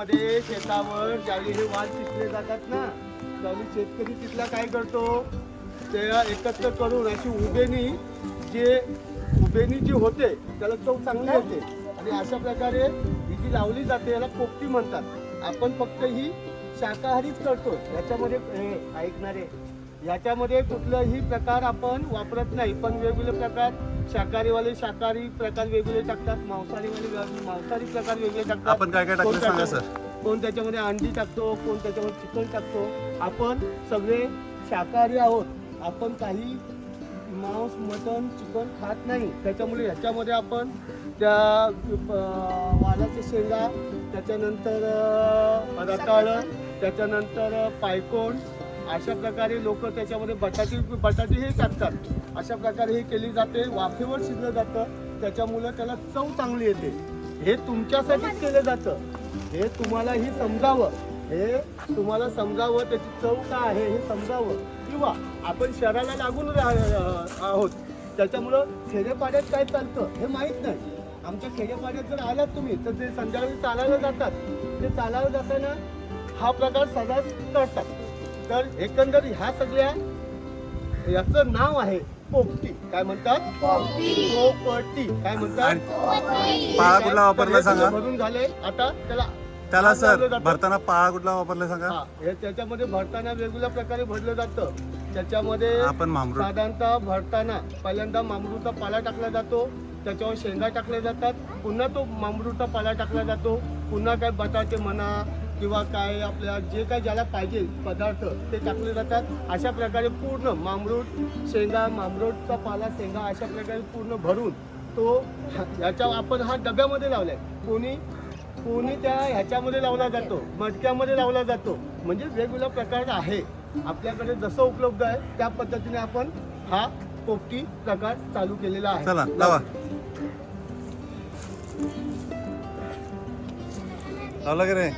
याच्यामध्ये शेतावर ज्यावेळी हे वाल पिकले जातात ना, त्यावेळी शेतकरी तिथला काय करतो, ते एकत्र करून अशी उभेनी जी होते त्याला चव चांगली येते आणि अशा प्रकारे ही जी लावली जाते याला पोपटी म्हणतात. आपण फक्त ही शाकाहारीच करतो, याच्यामध्ये ऐकणारे याच्यामध्ये कुठलाही प्रकार आपण वापरत नाही. पण वेगवेगळे प्रकार शाकाहारीवाले शाकाहारी प्रकार वेगवेगळे टाकतात, मांसाहारीवाले मांसाहारी प्रकार वेगळे टाकतात. आपण काय काय टाकलं सांगा सर. कोण त्याच्यामध्ये अंडी टाकतो, कोण त्याच्यामध्ये चिकन टाकतो. आपण सगळे शाकाहारी आहोत. आपण काही मांस मटन चिकन खात नाही. त्याच्यामुळे ह्याच्यामध्ये आपण त्या वालाच्या शेंगा, त्याच्यानंतर रताळं, त्याच्यानंतर पायकोण, अशा प्रकारे लोक त्याच्यामध्ये बटाटे हे टाकतात. अशा प्रकारे हे केली जाते. वाफेवर शिजलं जातं, त्याच्यामुळे त्याला चव चांगली येते. हे तुमच्यासाठीच केलं जातं. हे तुम्हालाही समजावं, हे तुम्हाला समजावं त्याची चव काय आहे हे समजावं. किंवा आपण शहराला लागून आहोत, त्याच्यामुळं खेडेपाड्यात काय चालतं हे माहीत नाही. आमच्या खेडेपाड्यात जर आलात तुम्ही तर ते संध्याकाळी चालायला जातात. ते चालायला जाताना हा प्रकार सदाच करतात. तर एकंदर ह्या सगळ्या याचं नाव आहे पोपटी. काय म्हणतात? पोपटी. काय म्हणतात? पाळा कुठला वापरला सांगा. भरून झाले. आता त्याला सर भरताना पाळा कुठला वापरला सांगा. हे त्याच्यामध्ये भरताना वेगवेगळ्या प्रकारे भरलं जातं. त्याच्यामध्ये आपण साधारणतः भरताना पहिल्यांदा मामरूचा पाला टाकला जातो, त्याच्यावर शेंगा टाकल्या जातात, पुन्हा तो मामरूचा पाला टाकला जातो, पुन्हा काय बटाटे म्हणा किंवा काय आपल्या जे काय ज्याला पाहिजे पदार्थ ते टाकले जातात. अशा प्रकारे पूर्ण मामरूट शेंगा, मामरूटचा पाला शेंगा अशा प्रकारे पूर्ण भरून तो ह्याच्या आपण हा डब्यामध्ये लावलाय. कोणी त्या ह्याच्यामध्ये लावला जातो, मटक्यामध्ये लावला जातो. म्हणजे वेगवेगळा प्रकार आहे. आपल्याकडे जसं उपलब्ध आहे त्या पद्धतीने आपण हा पोपटी प्रकार चालू केलेला आहे. चला लावा. लावला की रे.